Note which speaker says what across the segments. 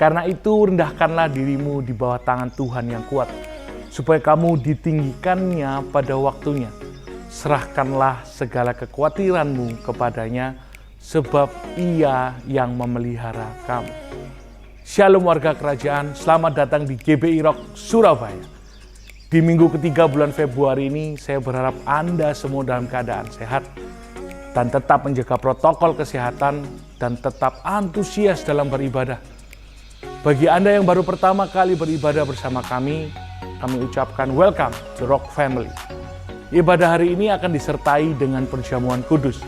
Speaker 1: Karena itu rendahkanlah dirimu di bawah tangan Tuhan yang kuat, supaya kamu ditinggikannya pada waktunya. Serahkanlah segala kekhawatiranmu kepadanya, sebab Ia yang memelihara kamu. Shalom warga kerajaan, selamat datang di GBI Rock Surabaya. Di minggu ketiga bulan Februari ini, saya berharap Anda semua dalam keadaan sehat dan tetap menjaga protokol kesehatan dan tetap antusias dalam beribadah. Bagi Anda yang baru pertama kali beribadah bersama kami ucapkan welcome to Rock Family. Ibadah hari ini akan disertai dengan perjamuan kudus.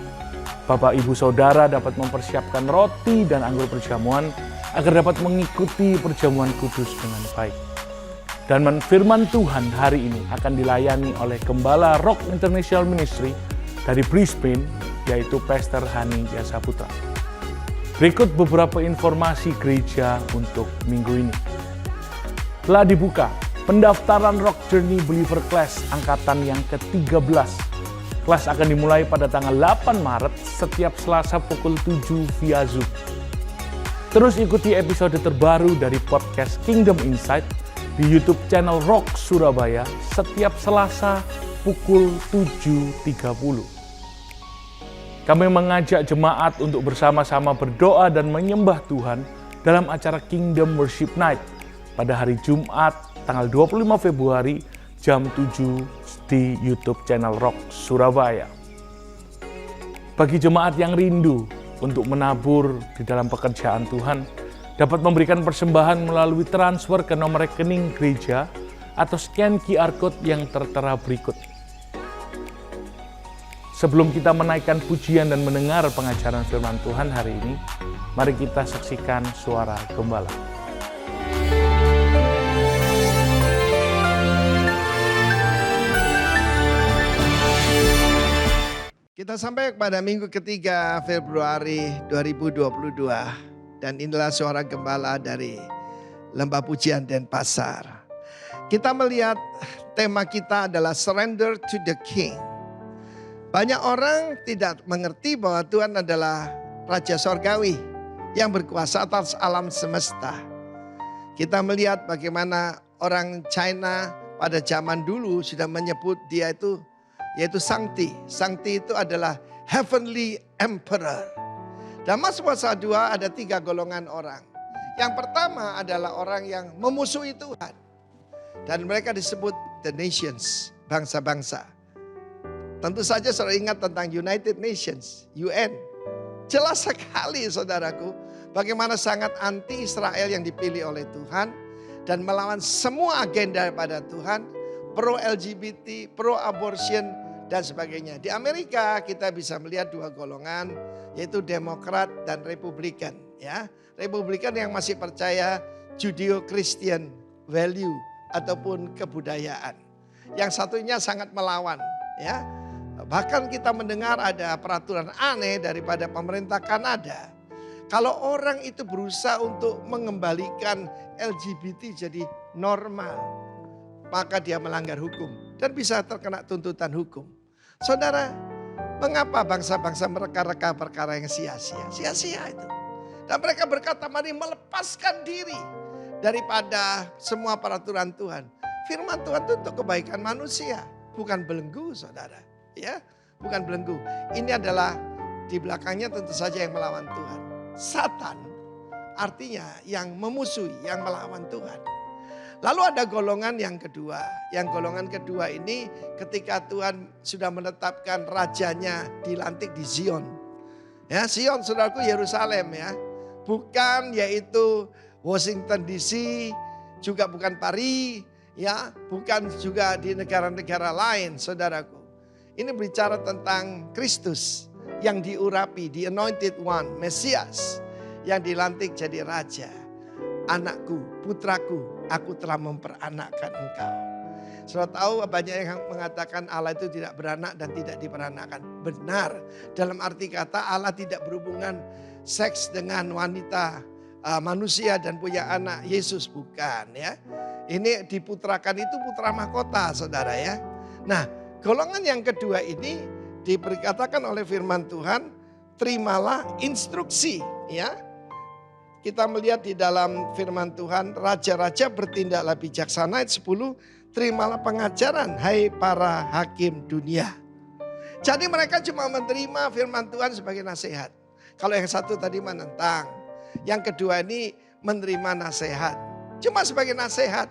Speaker 1: Bapak Ibu Saudara dapat mempersiapkan roti dan anggur perjamuan agar dapat mengikuti perjamuan kudus dengan baik. Dan firman Tuhan hari ini akan dilayani oleh Gembala Rock International Ministry dari Brisbane, yaitu Pastor Hani Yasaputra. Berikut beberapa informasi gereja untuk minggu ini. Telah dibuka pendaftaran Rock Journey Believer Class angkatan yang ke-13. Kelas akan dimulai pada tanggal 8 Maret setiap Selasa pukul 7 via Zoom. Terus ikuti episode terbaru dari podcast Kingdom Insight di YouTube channel Rock Surabaya setiap Selasa pukul 7.30. Kami mengajak jemaat untuk bersama-sama berdoa dan menyembah Tuhan dalam acara Kingdom Worship Night pada hari Jumat tanggal 25 Februari jam 7 di YouTube channel Rock Surabaya. Bagi jemaat yang rindu untuk menabur di dalam pekerjaan Tuhan, dapat memberikan persembahan melalui transfer ke nomor rekening gereja atau scan QR Code yang tertera berikut. Sebelum kita menaikkan pujian dan mendengar pengajaran firman Tuhan hari ini, mari kita saksikan suara Gembala.
Speaker 2: Kita sampai pada minggu ketiga Februari 2022 dan inilah suara Gembala dari Lembah Pujian Denpasar. Kita melihat tema kita adalah Surrender to the King. Banyak orang tidak mengerti bahwa Tuhan adalah Raja Sorgawi yang berkuasa atas alam semesta. Kita melihat bagaimana orang China pada zaman dulu sudah menyebut dia itu yaitu Sangti. Sangti itu adalah Heavenly Emperor. Dalam Mazmur 2 ada 3 golongan orang. Yang pertama adalah orang yang memusuhi Tuhan. Dan mereka disebut the nations, bangsa-bangsa. Tentu saja saudara ingat tentang United Nations, UN. Jelas sekali saudaraku, bagaimana sangat anti Israel yang dipilih oleh Tuhan. Dan melawan semua agenda pada Tuhan, pro-LGBT, pro-abortion, dan sebagainya. Di Amerika kita bisa melihat 2 golongan, yaitu Demokrat dan Republikan. Ya, Republikan yang masih percaya Judeo-Christian value ataupun kebudayaan. Yang satunya sangat melawan. Ya, bahkan kita mendengar ada peraturan aneh daripada pemerintah Kanada. Kalau orang itu berusaha untuk mengembalikan LGBT jadi normal, maka dia melanggar hukum dan bisa terkena tuntutan hukum. Saudara, mengapa bangsa-bangsa mereka-reka perkara yang sia-sia? Sia-sia itu. Dan mereka berkata, mari melepaskan diri daripada semua peraturan Tuhan. Firman Tuhan itu untuk kebaikan manusia, bukan belenggu saudara. Ya, bukan belenggu. Ini adalah di belakangnya tentu saja yang melawan Tuhan. Satan artinya yang memusuhi, yang melawan Tuhan. Lalu ada golongan yang kedua. Yang golongan kedua ini ketika Tuhan sudah menetapkan rajanya dilantik di Zion. Ya, Zion saudaraku Yerusalem ya. Bukan yaitu Washington DC, juga bukan Paris, ya, bukan juga di negara-negara lain saudaraku. Ini bicara tentang Kristus yang diurapi, the anointed one, Mesias yang dilantik jadi raja. Anakku, putraku, aku telah memperanakkan engkau. Saudara tahu banyak yang mengatakan Allah itu tidak beranak dan tidak diperanakkan. Benar, dalam arti kata Allah tidak berhubungan seks dengan wanita manusia dan punya anak. Yesus bukan ya. Ini diputrakan itu putra mahkota saudara ya. Nah, golongan yang kedua ini diberkatakan oleh firman Tuhan, terimalah instruksi ya. kita melihat di dalam firman Tuhan, raja-raja bertindaklah bijaksana. Ayat 10, terimalah pengajaran hai para hakim dunia. Jadi mereka cuma menerima firman Tuhan sebagai nasihat. Kalau yang satu tadi menentang, yang kedua ini menerima nasihat. Cuma sebagai nasihat,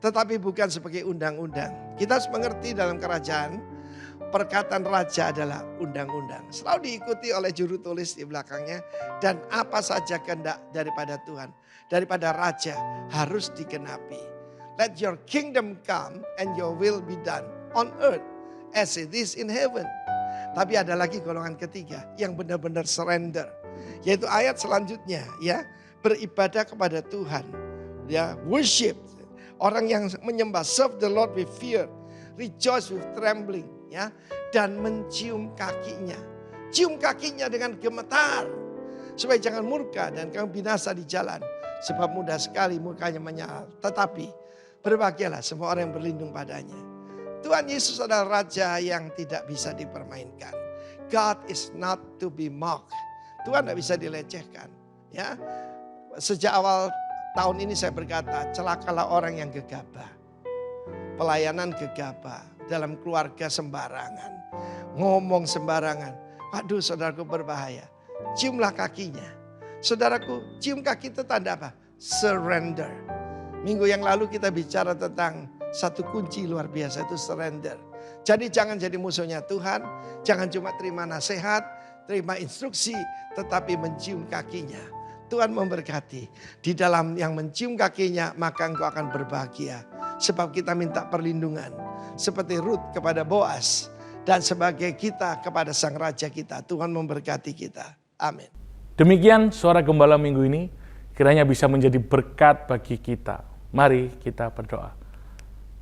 Speaker 2: tetapi bukan sebagai undang-undang. Kita harus mengerti dalam kerajaan, perkataan raja adalah undang-undang. Selalu diikuti oleh juru tulis di belakangnya. Dan apa saja kehendak daripada Tuhan, daripada raja harus digenapi. Let your kingdom come and your will be done on earth as it is in heaven. Tapi ada lagi golongan ketiga yang benar-benar surrender. Yaitu ayat selanjutnya, ya, beribadah kepada Tuhan. Ya, worship. Orang yang menyembah, serve the Lord with fear, rejoice with trembling. Ya, dan mencium kakinya. Cium kakinya dengan gemetar. Supaya jangan murka dan kamu binasa di jalan. Sebab mudah sekali murkanya menyala. Tetapi berbahagialah semua orang yang berlindung padanya. Tuhan Yesus adalah Raja yang tidak bisa dipermainkan. God is not to be mocked. Tuhan tidak bisa dilecehkan. Ya, sejak awal tahun ini saya berkata, celakalah orang yang gegabah. Pelayanan gegabah. Dalam keluarga sembarangan. Ngomong sembarangan. Waduh, saudaraku berbahaya. Ciumlah kakinya. Saudaraku, cium kaki itu tanda apa? Surrender. Minggu yang lalu kita bicara tentang satu kunci luar biasa, itu surrender. Jadi jangan jadi musuhnya Tuhan. Jangan cuma terima nasihat, terima instruksi, tetapi mencium kakinya. Tuhan memberkati. Di dalam yang mencium kakinya, maka engkau akan berbahagia. Sebab kita minta perlindungan. Seperti Ruth kepada Boaz. Dan sebagai kita kepada Sang Raja kita. Tuhan memberkati kita. Amin.
Speaker 1: Demikian suara gembala minggu ini. Kiranya bisa menjadi berkat bagi kita. Mari kita berdoa.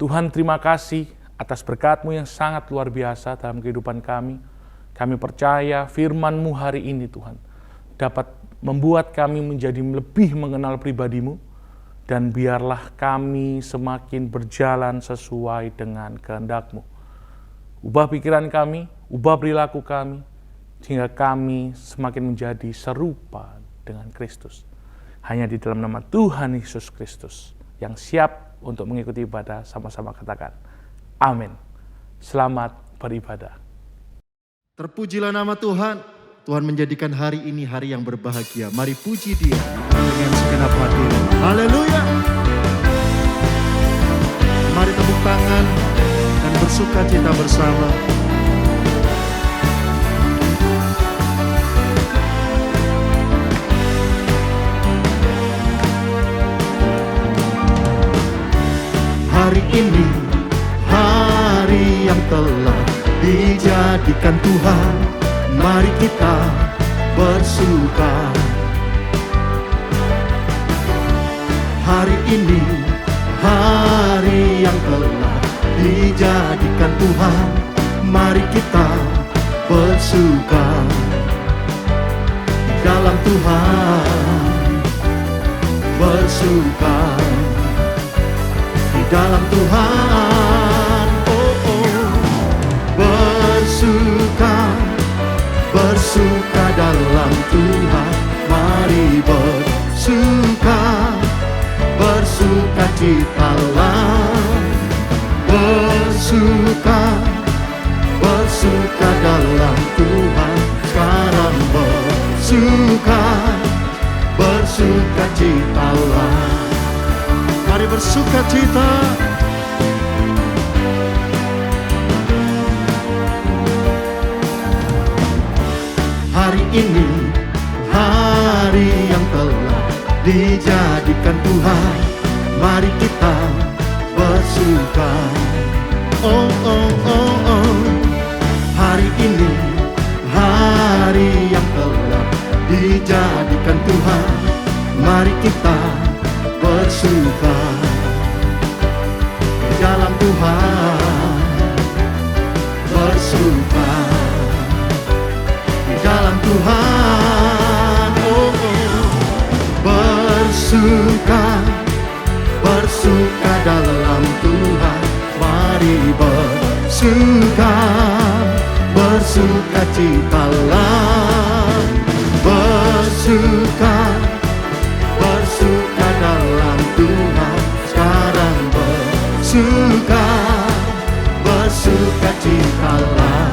Speaker 1: Tuhan, terima kasih atas berkat-Mu yang sangat luar biasa dalam kehidupan kami. Kami percaya firman-Mu hari ini Tuhan dapat membuat kami menjadi lebih mengenal pribadi-Mu. Dan biarlah kami semakin berjalan sesuai dengan kehendak-Mu. Ubah pikiran kami, ubah perilaku kami, sehingga kami semakin menjadi serupa dengan Kristus. Hanya di dalam nama Tuhan Yesus Kristus yang siap untuk mengikuti ibadah, sama-sama katakan, amin. Selamat beribadah.
Speaker 3: Terpujilah nama Tuhan. Tuhan menjadikan hari ini hari yang berbahagia. Mari puji Dia dengan segenap hati. Haleluya. Mari tepuk tangan dan bersuka cita bersama. Hari ini hari yang telah dijadikan Tuhan. Mari kita bersuka. Hari ini hari yang telah dijadikan Tuhan. Mari kita bersuka di dalam Tuhan. Bersuka di dalam Tuhan. Oh, oh. Bersuka. Bersuka dalam Tuhan, mari bersuka, bersuka citalah. Bersuka, bersuka dalam Tuhan, sekarang bersuka, bersuka citalah. Mari bersuka cita. Hari ini hari yang telah dijadikan Tuhan. Mari kita bersuka. Oh, oh, oh, oh. Hari ini hari yang telah dijadikan Tuhan. Mari kita bersuka di dalam Tuhan. Bersuka dalam Tuhan. Oh, oh. Bersuka, bersuka dalam Tuhan. Mari bersuka, bersuka citalah. Bersuka, bersukacitalah.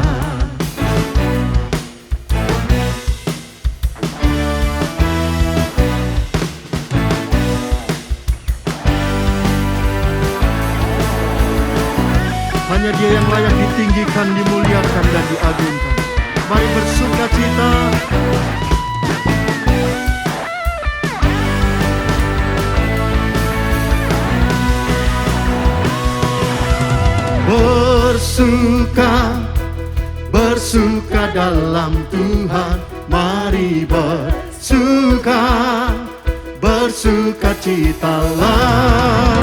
Speaker 3: Hanya Dia yang layak ditinggikan, dimuliakan, dan diagungkan. Mari bersukacita. Bersuka dalam Tuhan. Mari bersukacitalah.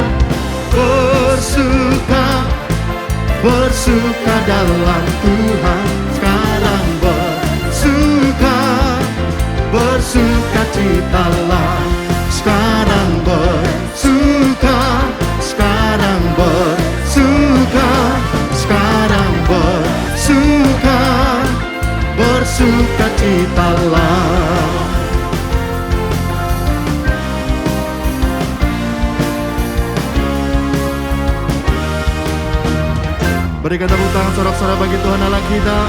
Speaker 3: Bersuka dalam Tuhan. Sekarang bersukacitalah. Sekarang bersuka. Sekarang bersuka. Sekarang bersukacitalah. Berikan tepuk tangan sorak-sorai bagi Tuhan Allah kita.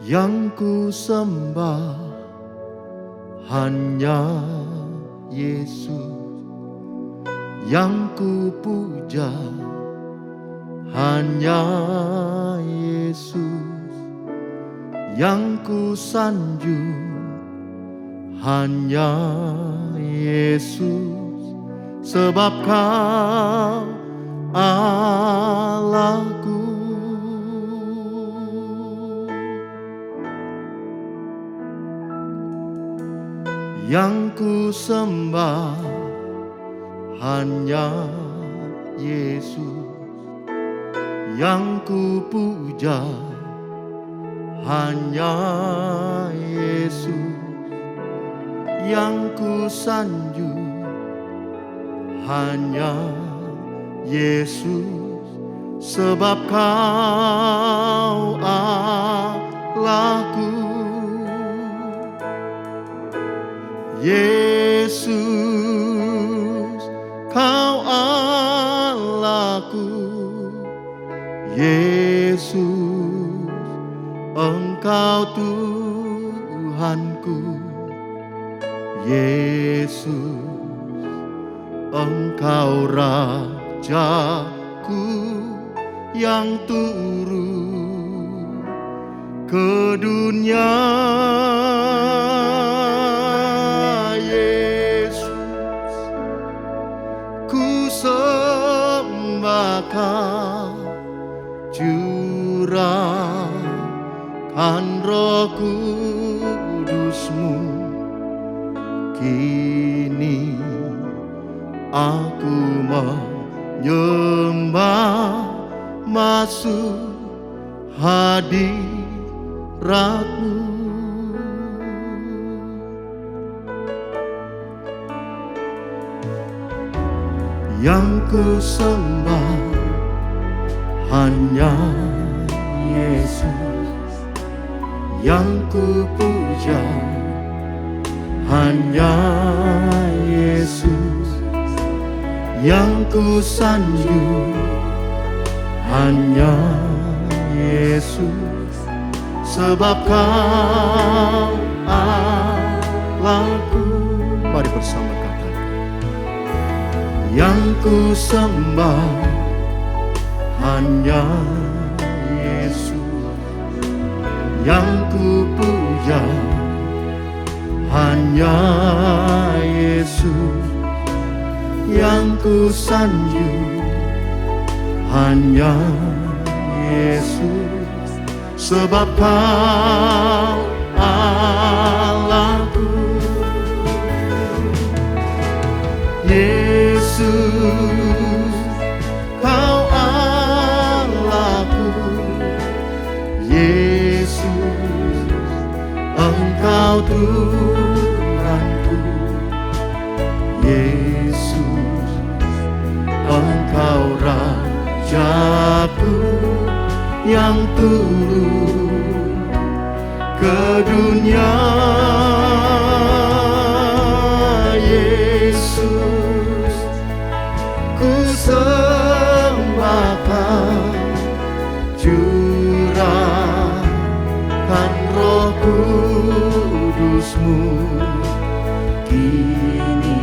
Speaker 3: Yang ku sembah hanya Yesus, yang ku puja hanya Yesus, yang ku sanjung hanya Yesus, sebab Kau Allahku. Yang ku sembah hanya Yesus, yang ku puja hanya Yesus, yang ku sanjung hanya Yesus, sebab Kau Allahku. Yesus, Kau Allahku. Yesus, Engkau Tuhanku. Yesus, Engkau Rajaku yang turun ke dunia. Curahkan Roh Kudus-Mu, kini aku menyembah, masuk hadirat-Mu. Yang ku sembah hanya Yesus, yang ku puja hanya Yesus, yang ku sanjung hanya Yesus, sebab Kau Allahku. Mari bersama katakan. Yang ku sembah hanya Yesus, yang ku puja hanya Yesus, yang ku sanjung hanya Yesus, sebab Kau Allahku. Yesus, Kau Allahku. Yesus, Engkau Tuhanku. Yesus, Rajaku yang turun ke dunia. Yesus, ku sembahkan, curahkan Roh Kudus-Mu. Kini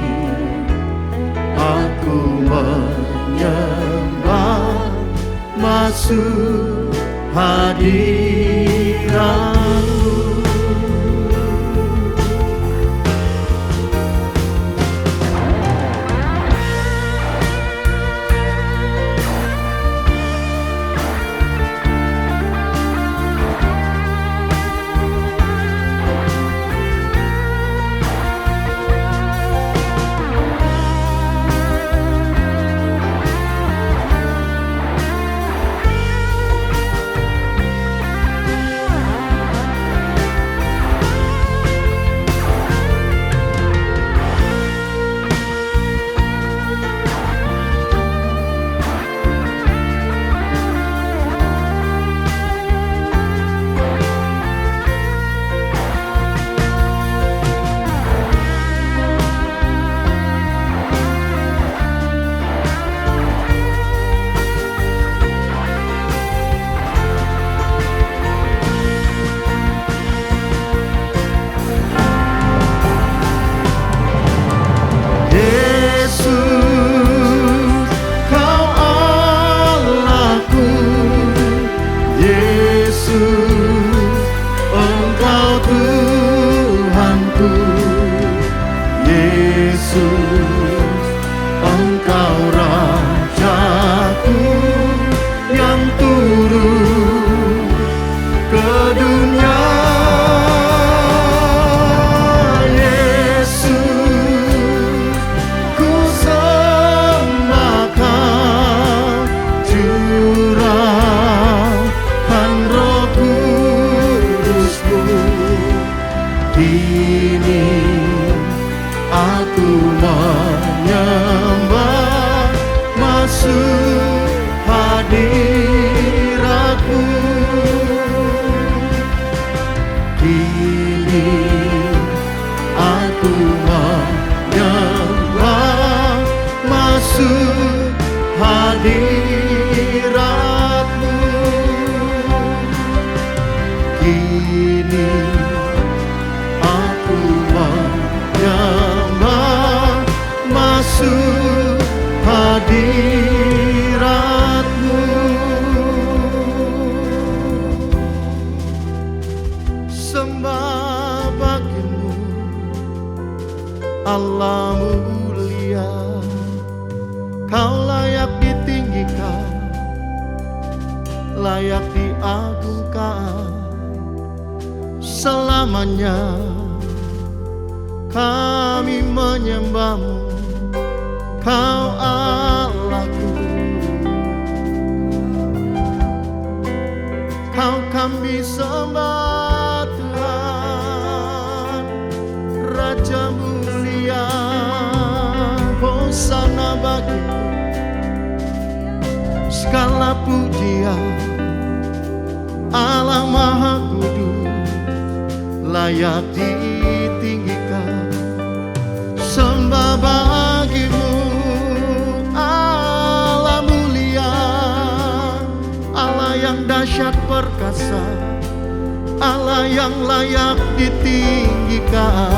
Speaker 3: aku menyembah, masuk hadirat-Mu. Allah mulia, Kau layak ditinggikan, layak diagungkan selamanya. Kami menyembah-Mu, Kau Allahku. Kau kami sembah Tuhan, Raja mulia. Hosana bagi-Mu, segala pujian. Allah Maha Kudus, layak ditinggikan. Sembah bagi-Mu, Allah mulia, Allah yang dahsyat perkasa, Allah yang layak ditinggikan.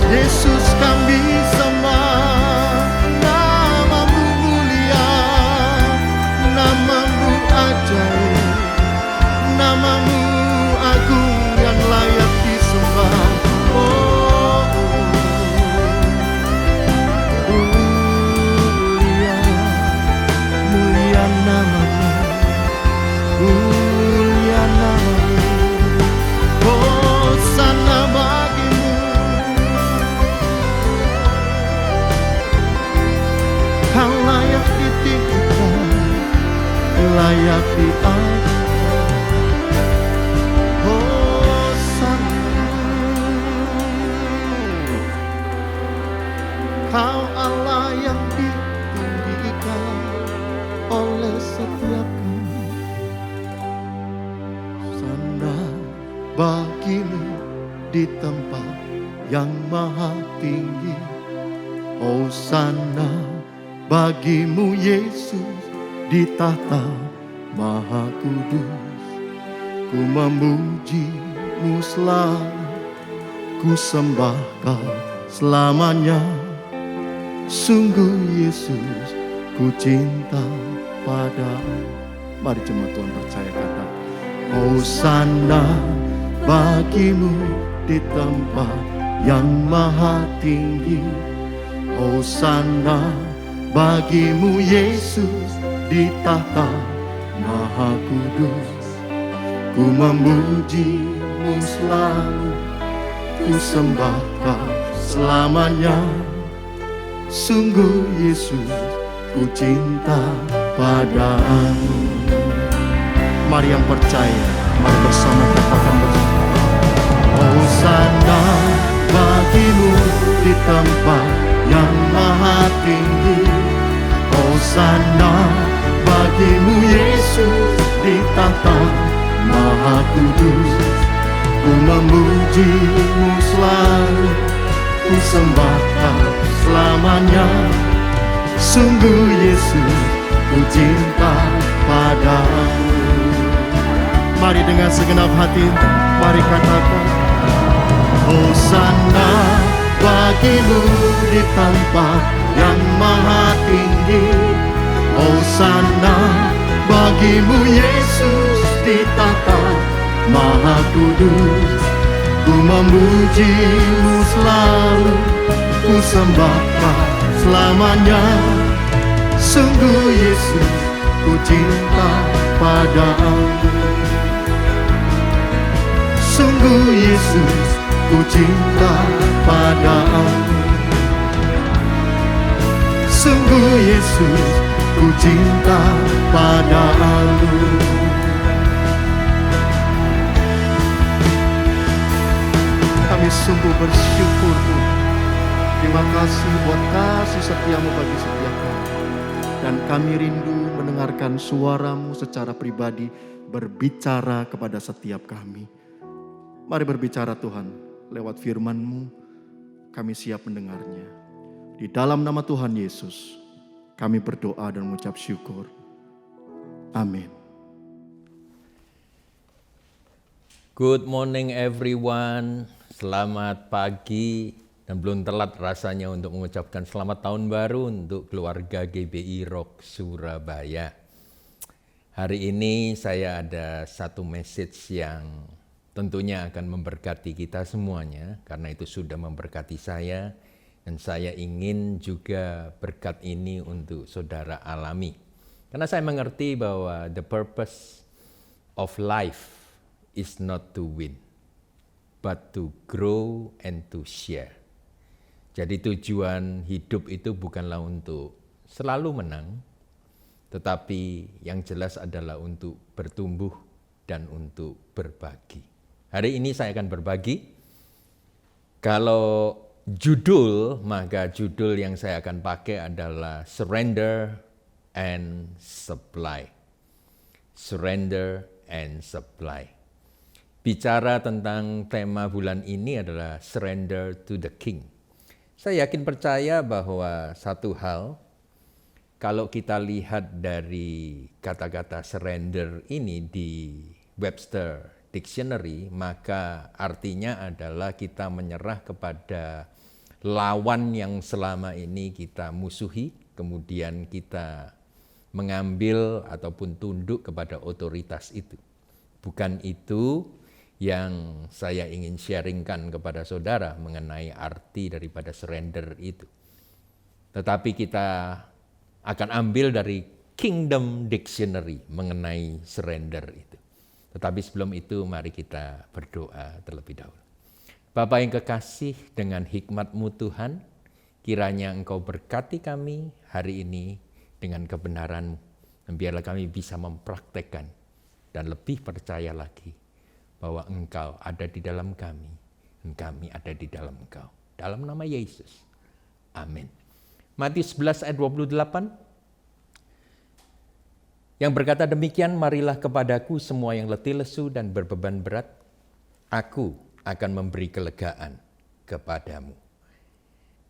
Speaker 3: Yesus kami sembah, nama-Mu mulia, nama-Mu ajaib, nama-Mu agung yang layak disembah. Oh, mulia nama-Mu, mulia nama-Mu. Hosana bagi-Mu, yang maha tinggi. Hosana bagimu Yesus di tahta maha kudus. Ku memuji-Mu selalu, ku sembah Kau selamanya. Sungguh Yesus, ku cinta padamu. Mari jemaat Tuhan percaya kata Hosana bagimu di tempat yang maha tinggi. Hosana bagimu Yesus di tahta maha kudus. Ku memuji-Mu selalu, ku sembah Kau selamanya. Sungguh Yesus, ku cinta padamu. Mari yang percaya, mari bersama katakan bersama. Hosana bagimu di tempat yang maha tinggi. Hosana bagimu Yesus di tahta maha kudus. Ku memuji-Mu selalu, ku sembah Kau selamanya. Sungguh Yesus, ku cinta padamu. Mari dengan segenap hati, mari katakan Hosana bagimu di tempat yang maha tinggi. Hosana bagimu Yesus di tahta maha kudus. Ku memuji-Mu selalu, ku sembah Kau selamanya. Sungguh Yesus, ku cinta padamu. Sungguh Yesus, ku cinta padamu. Sungguh Yesus, ku cinta padamu. Kami sungguh bersyukur Tuhan. Terima kasih buat kasih setia-Mu bagi setiap kami. Dan kami rindu mendengarkan suara-Mu secara pribadi berbicara kepada setiap kami. Mari berbicara Tuhan lewat firman-Mu. Kami siap mendengarnya. Di dalam nama Tuhan Yesus kami berdoa dan mengucap syukur. Amin.
Speaker 4: Good morning everyone. Selamat pagi dan belum telat rasanya untuk mengucapkan selamat tahun baru untuk keluarga GBI Rock Surabaya. Hari ini saya ada satu message yang tentunya akan memberkati kita semuanya, karena itu sudah memberkati saya, dan saya ingin juga berkat ini untuk saudara alami. Karena saya mengerti bahwa the purpose of life is not to win, but to grow and to share. Jadi tujuan hidup itu bukanlah untuk selalu menang, tetapi yang jelas adalah untuk bertumbuh dan untuk berbagi. Hari ini saya akan berbagi. Kalau judul, maka judul yang saya akan pakai adalah Surrender and Supply. Surrender and Supply. Bicara tentang tema bulan ini adalah Surrender to the King. Saya yakin percaya bahwa satu hal, kalau kita lihat dari kata-kata surrender ini di Webster Dictionary, maka artinya adalah kita menyerah kepada lawan yang selama ini kita musuhi, kemudian kita mengambil ataupun tunduk kepada otoritas itu. Bukan itu yang saya ingin sharingkan kepada saudara mengenai arti daripada surrender itu. Tetapi kita akan ambil dari Kingdom Dictionary mengenai surrender itu. Tetapi sebelum itu mari kita berdoa terlebih dahulu. Bapa yang kekasih, dengan hikmat-Mu Tuhan, kiranya Engkau berkati kami hari ini dengan kebenaran-Mu. Dan biarlah kami bisa mempraktekkan dan lebih percaya lagi bahwa Engkau ada di dalam kami dan kami ada di dalam Engkau. Dalam nama Yesus. Amin. Matius 11 ayat 28. Yang berkata demikian, marilah kepadaku semua yang letih lesu dan berbeban berat. Aku akan memberi kelegaan kepadamu.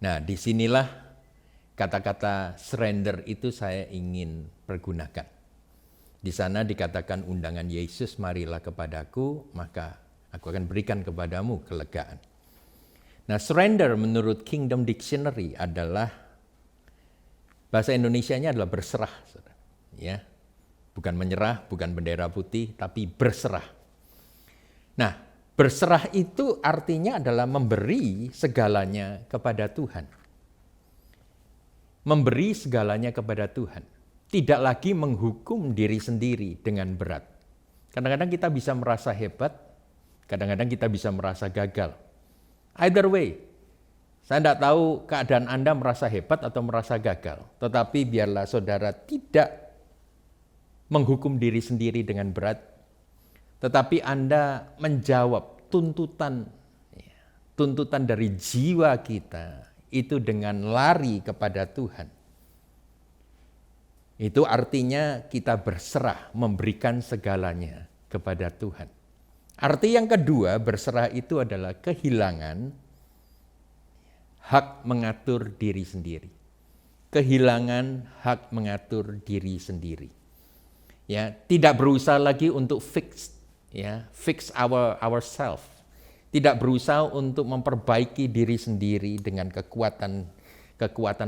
Speaker 4: Nah, disinilah kata-kata surrender itu saya ingin pergunakan. Di sana dikatakan undangan Yesus, marilah kepadaku, maka aku akan berikan kepadamu kelegaan. Nah, surrender menurut Kingdom Dictionary adalah, bahasa Indonesianya adalah berserah. Ya, bukan menyerah, bukan bendera putih, tapi berserah. Nah, berserah itu artinya adalah memberi segalanya kepada Tuhan. Memberi segalanya kepada Tuhan. Tidak lagi menghukum diri sendiri dengan berat. Kadang-kadang kita bisa merasa hebat, kadang-kadang kita bisa merasa gagal. Either way, saya tidak tahu keadaan Anda merasa hebat atau merasa gagal. Tetapi biarlah saudara tidak menghukum diri sendiri dengan berat, tetapi Anda menjawab tuntutan dari jiwa kita itu dengan lari kepada Tuhan. Itu artinya kita berserah, memberikan segalanya kepada Tuhan. Arti yang kedua, berserah itu adalah kehilangan hak mengatur diri sendiri. Kehilangan hak mengatur diri sendiri. Ya, tidak berusaha lagi untuk fix ourselves. Tidak berusaha untuk memperbaiki diri sendiri dengan kekuatan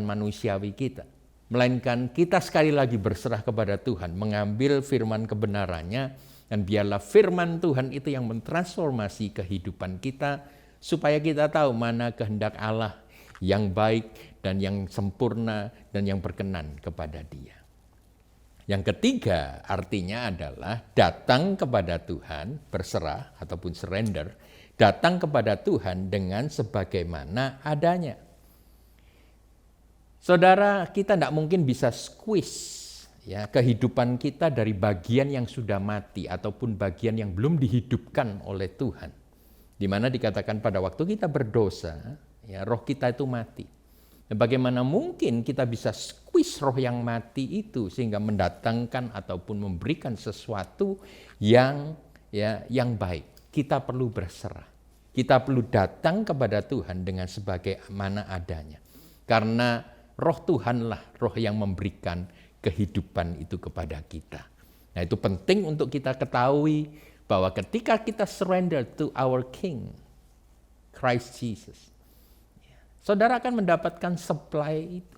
Speaker 4: manusiawi kita. Melainkan kita sekali lagi berserah kepada Tuhan, mengambil firman kebenarannya, dan biarlah firman Tuhan itu yang mentransformasi kehidupan kita, supaya kita tahu mana kehendak Allah yang baik dan yang sempurna dan yang berkenan kepada Dia. Yang ketiga artinya adalah datang kepada Tuhan, berserah ataupun surrender, datang kepada Tuhan dengan sebagaimana adanya. Saudara, kita tidak mungkin bisa squeeze kehidupan kita dari bagian yang sudah mati ataupun bagian yang belum dihidupkan oleh Tuhan. Di mana dikatakan pada waktu kita berdosa, roh kita itu mati. Dan bagaimana mungkin kita bisa squeeze roh yang mati itu sehingga mendatangkan ataupun memberikan sesuatu yang baik. Kita perlu berserah. Kita perlu datang kepada Tuhan dengan sebagaimana adanya. Karena roh Tuhanlah roh yang memberikan kehidupan itu kepada kita. Nah, itu penting untuk kita ketahui bahwa ketika kita surrender to our King, Christ Jesus, saudara akan mendapatkan supply itu.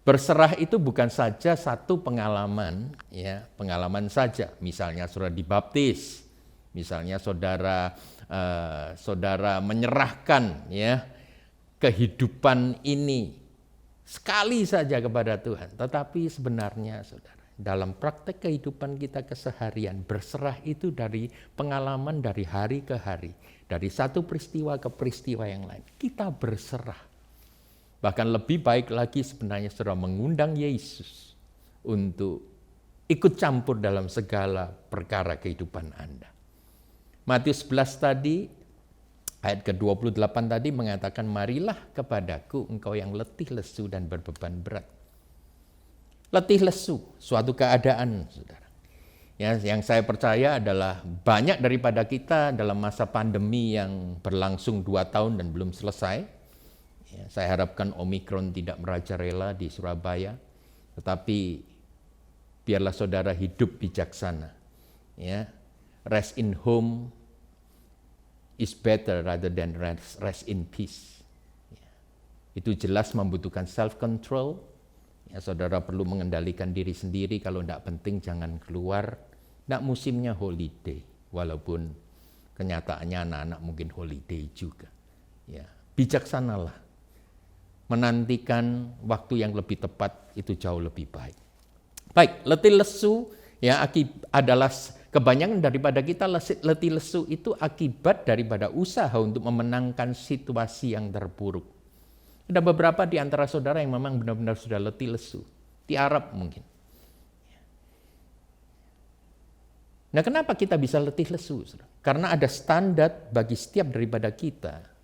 Speaker 4: Berserah itu bukan saja satu pengalaman, pengalaman saja. Misalnya saudara dibaptis, misalnya saudara menyerahkan kehidupan ini sekali saja kepada Tuhan. Tetapi sebenarnya saudara, dalam praktek kehidupan kita keseharian, berserah itu dari pengalaman dari hari ke hari. Dari satu peristiwa ke peristiwa yang lain. Kita berserah. Bahkan lebih baik lagi sebenarnya saudara mengundang Yesus untuk ikut campur dalam segala perkara kehidupan Anda. Matius 11 tadi, ayat ke-28 tadi mengatakan, marilah kepadaku engkau yang letih lesu dan berbeban berat. Letih lesu, suatu keadaan, saudara. Yang saya percaya adalah banyak daripada kita dalam masa pandemi yang berlangsung 2 tahun dan belum selesai. Saya harapkan Omikron tidak merajalela di Surabaya. Tetapi biarlah saudara hidup bijaksana. Rest in home is better rather than rest in peace. Itu jelas membutuhkan self-control. Saudara perlu mengendalikan diri sendiri, kalau tidak penting jangan keluar. Tidak musimnya holiday, walaupun kenyataannya anak-anak mungkin holiday juga. Bijaksanalah. Menantikan waktu yang lebih tepat itu jauh lebih baik. Baik, letih lesu adalah kebanyakan daripada kita letih lesu itu akibat daripada usaha untuk memenangkan situasi yang terburuk. Ada beberapa di antara saudara yang memang benar-benar sudah letih lesu. Di Arab mungkin. Nah, kenapa kita bisa letih lesu? Karena ada standar bagi setiap daripada kita.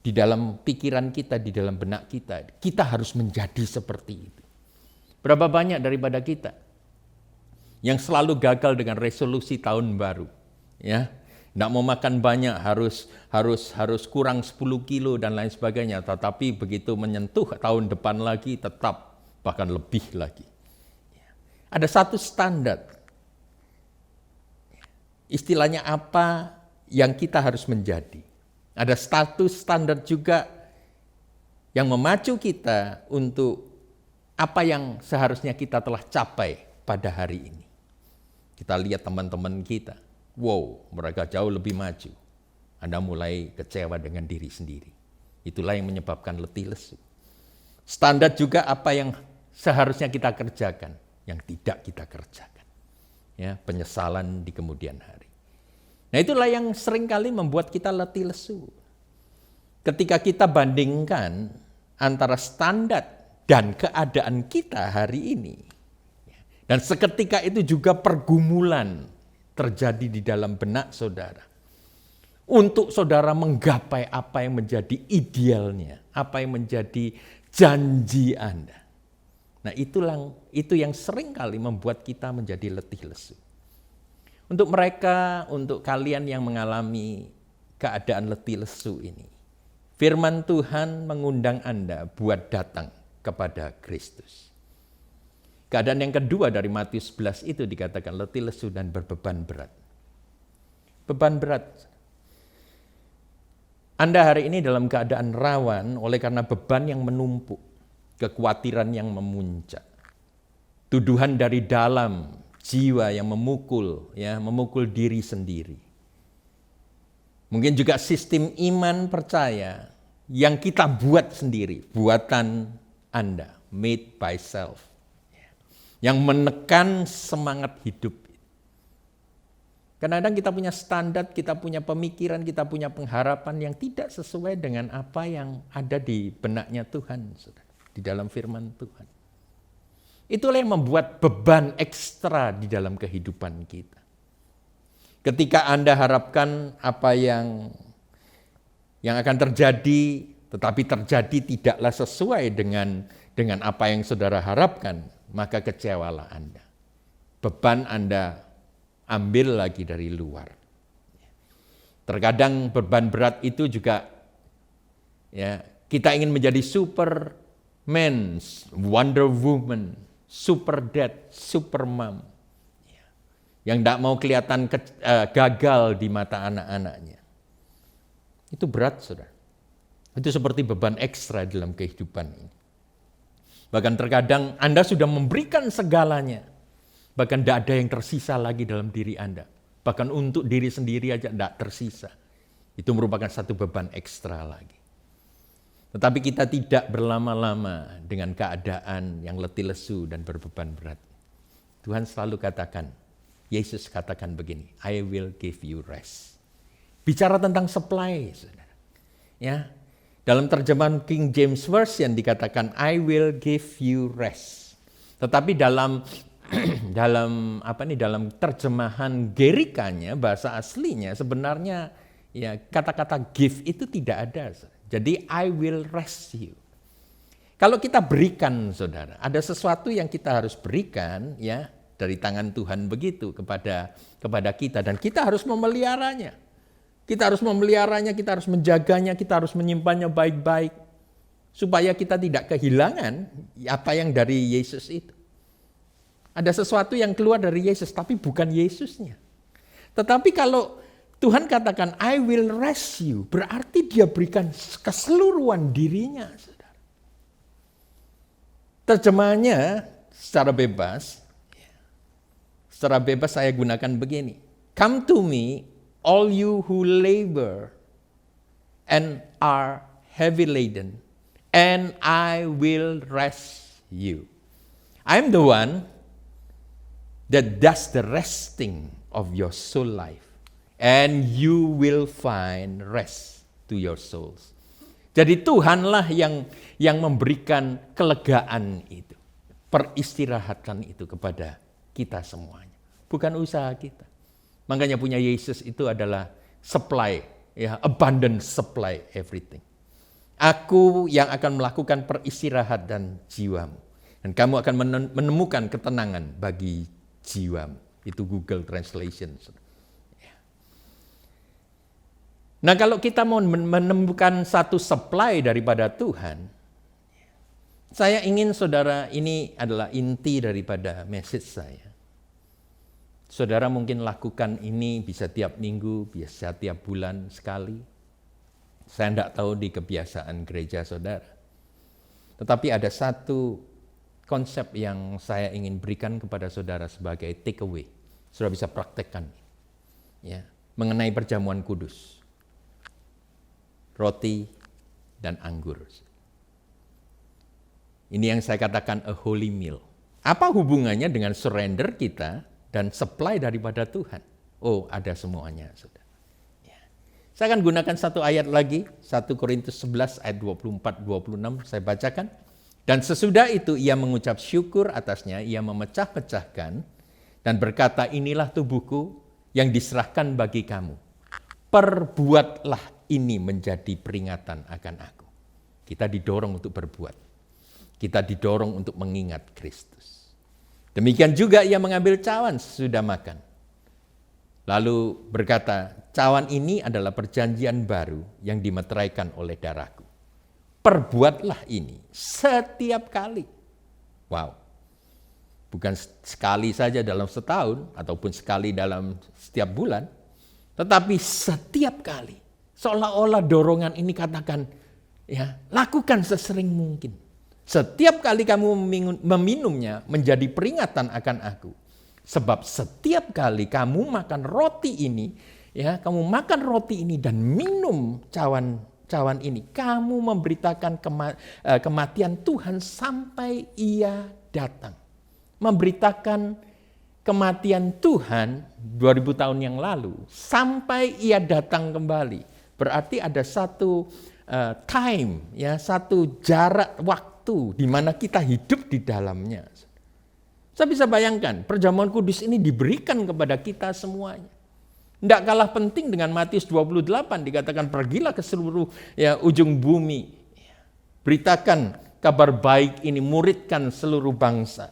Speaker 4: Di dalam pikiran kita, di dalam benak kita. Kita harus menjadi seperti itu. Berapa banyak daripada kita yang selalu gagal dengan resolusi tahun baru. Nggak mau makan banyak, harus kurang 10 kilo dan lain sebagainya. Tetapi begitu menyentuh tahun depan lagi tetap bahkan lebih lagi. Ada satu standar. Istilahnya apa yang kita harus menjadi. Ada status standar juga yang memacu kita untuk apa yang seharusnya kita telah capai pada hari ini. Kita lihat teman-teman kita, wow, mereka jauh lebih maju. Anda mulai kecewa dengan diri sendiri. Itulah yang menyebabkan letih lesu. Standar juga apa yang seharusnya kita kerjakan, yang tidak kita kerjakan. Ya, penyesalan di kemudian hari. Nah, itulah yang seringkali membuat kita letih lesu. Ketika kita bandingkan antara standar dan keadaan kita hari ini. Dan seketika itu juga pergumulan terjadi di dalam benak saudara. Untuk saudara menggapai apa yang menjadi idealnya, apa yang menjadi janji Anda. Nah, itu yang seringkali membuat kita menjadi letih lesu. Untuk mereka, untuk kalian yang mengalami keadaan letih lesu ini, firman Tuhan mengundang Anda buat datang kepada Kristus. Keadaan yang kedua dari Matius 11 itu dikatakan letih lesu dan berbeban berat. Beban berat. Anda hari ini dalam keadaan rawan oleh karena beban yang menumpuk, kekhawatiran yang memuncak, tuduhan dari dalam jiwa yang memukul diri sendiri. Mungkin juga sistem iman percaya yang kita buat sendiri, buatan Anda, made by self, yang menekan semangat hidup. Kadang-kadang kita punya standar, kita punya pemikiran, kita punya pengharapan yang tidak sesuai dengan apa yang ada di benaknya Tuhan, di dalam firman Tuhan. Itulah yang membuat beban ekstra di dalam kehidupan kita. Ketika Anda harapkan apa yang akan terjadi, tetapi terjadi tidaklah sesuai dengan apa yang saudara harapkan, maka kecewalah Anda. Beban Anda ambil lagi dari luar. Terkadang beban berat itu juga kita ingin menjadi Superman, Wonder Woman, Super Dad, Super Mom. Yang tidak mau kelihatan gagal di mata anak-anaknya. Itu berat, saudara. Itu seperti beban ekstra dalam kehidupan ini. Bahkan terkadang Anda sudah memberikan segalanya. Bahkan tidak ada yang tersisa lagi dalam diri Anda. Bahkan untuk diri sendiri aja tidak tersisa. Itu merupakan satu beban ekstra lagi. Tetapi kita tidak berlama-lama dengan keadaan yang letih lesu dan berbeban berat. Tuhan selalu katakan, Yesus katakan begini, I will give you rest. Bicara tentang supply, saudara. Ya, dalam terjemahan King James Version dikatakan I will give you rest. Tetapi dalam terjemahan Gerikanya, bahasa aslinya sebenarnya kata-kata give itu tidak ada. Jadi I will rest you. Kalau kita berikan, saudara, ada sesuatu yang kita harus berikan dari tangan Tuhan begitu kepada kita, dan kita harus memeliharanya. Kita harus memeliharanya, kita harus menjaganya, kita harus menyimpannya baik-baik. Supaya kita tidak kehilangan apa yang dari Yesus itu. Ada sesuatu yang keluar dari Yesus, tapi bukan Yesusnya. Tetapi kalau Tuhan katakan, I will rest you, berarti dia berikan keseluruhan dirinya. Saudara. Terjemahannya secara bebas saya gunakan begini. Come to me, all you who labor and are heavy laden, and I will rest you. I'm the one that does the resting of your soul life, and you will find rest to your souls. Jadi Tuhanlah yang memberikan kelegaan itu, peristirahatan itu kepada kita semuanya. Bukan usaha kita. Makanya punya Yesus itu adalah supply, abundant supply everything. Aku yang akan melakukan peristirahatan jiwamu. Dan kamu akan menemukan ketenangan bagi jiwamu. Itu Google Translation. Nah, kalau kita mau menemukan satu supply daripada Tuhan, saya ingin saudara, ini adalah inti daripada message saya. Saudara mungkin lakukan ini bisa tiap minggu, bisa tiap bulan sekali. Saya tidak tahu di kebiasaan gereja saudara. Tetapi ada satu konsep yang saya ingin berikan kepada saudara sebagai take away. Saudara bisa praktekkan. Ya, mengenai perjamuan kudus. Roti dan anggur. Ini yang saya katakan a holy meal. Apa hubungannya dengan surrender kita dan supply daripada Tuhan? Oh, ada semuanya, saudara. Ya. Saya akan gunakan satu ayat lagi, 1 Korintus 11 ayat 24-26, saya bacakan. Dan sesudah itu ia mengucap syukur atasnya, ia memecah-pecahkan dan berkata, inilah tubuhku yang diserahkan bagi kamu. Perbuatlah ini menjadi peringatan akan aku. Kita didorong untuk berbuat. Kita didorong untuk mengingat Kristus. Demikian juga ia mengambil cawan sesudah makan. Lalu berkata, cawan ini adalah perjanjian baru yang dimeteraikan oleh darahku. Perbuatlah ini setiap kali. Wow. Bukan sekali saja dalam setahun ataupun sekali dalam setiap bulan. Tetapi setiap kali. Seolah-olah dorongan ini katakan, ya, lakukan sesering mungkin. Setiap kali kamu meminumnya menjadi peringatan akan aku. Sebab setiap kali kamu makan roti ini, ya, kamu makan roti ini dan minum cawan ini, kamu memberitakan kematian Tuhan sampai ia datang. Memberitakan kematian Tuhan 2000 tahun yang lalu sampai ia datang kembali. Berarti ada satu time, ya, satu jarak waktu di mana kita hidup di dalamnya. Saya bisa bayangkan perjamuan kudus ini diberikan kepada kita semuanya. Tidak kalah penting dengan Matius 28 dikatakan pergilah ke seluruh, ya, ujung bumi. Beritakan kabar baik ini, muridkan seluruh bangsa.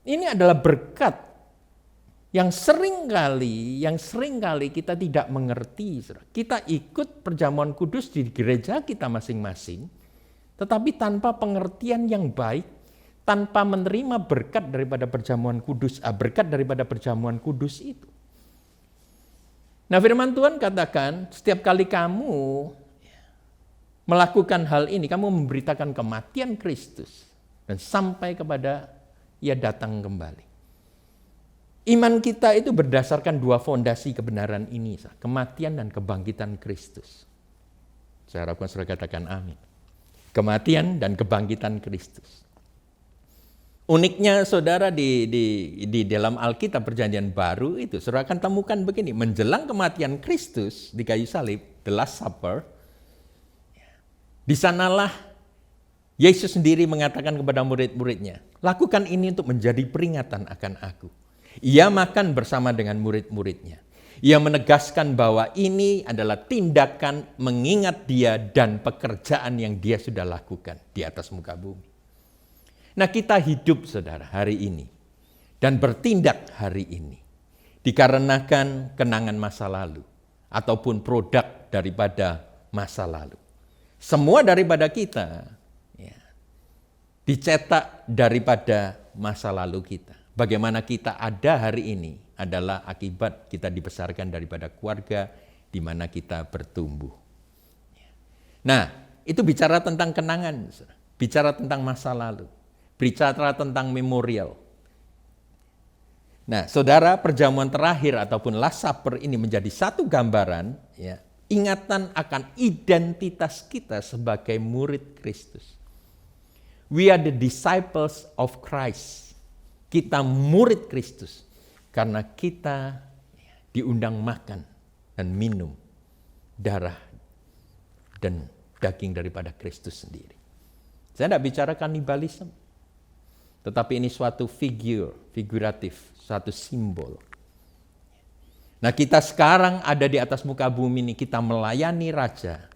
Speaker 4: Ini adalah berkat yang seringkali kita tidak mengerti. Kita ikut perjamuan kudus di gereja kita masing-masing, tetapi tanpa pengertian yang baik, tanpa menerima berkat daripada perjamuan kudus itu. Nah, firman Tuhan katakan, setiap kali kamu melakukan hal ini, kamu memberitakan kematian Kristus dan sampai kepada ia datang kembali. Iman kita itu berdasarkan dua fondasi kebenaran ini, kematian dan kebangkitan Kristus. Saya harapkan saudara katakan amin. Kematian dan kebangkitan Kristus. Uniknya saudara di dalam Alkitab Perjanjian Baru itu, saudara akan temukan begini, menjelang kematian Kristus di kayu salib, the Last Supper, di sanalah Yesus sendiri mengatakan kepada murid-muridnya, lakukan ini untuk menjadi peringatan akan aku. Ia makan bersama dengan murid-muridnya. Ia menegaskan bahwa ini adalah tindakan mengingat dia dan pekerjaan yang dia sudah lakukan di atas muka bumi. Nah, kita hidup saudara hari ini dan bertindak hari ini dikarenakan kenangan masa lalu ataupun produk daripada masa lalu. Semua daripada kita dicetak daripada masa lalu kita. Bagaimana kita ada hari ini adalah akibat kita dibesarkan daripada keluarga di mana kita bertumbuh. Nah, itu bicara tentang kenangan, bicara tentang masa lalu, bicara tentang memorial. Nah, saudara, perjamuan terakhir ataupun Last Supper ini menjadi satu gambaran, ya, ingatan akan identitas kita sebagai murid Kristus. We are the disciples of Christ. Kita murid Kristus karena kita diundang makan dan minum darah dan daging daripada Kristus sendiri. Saya tidak bicara kanibalisme, tetapi ini suatu figuratif, suatu simbol. Nah, kita sekarang ada di atas muka bumi ini, kita melayani Raja.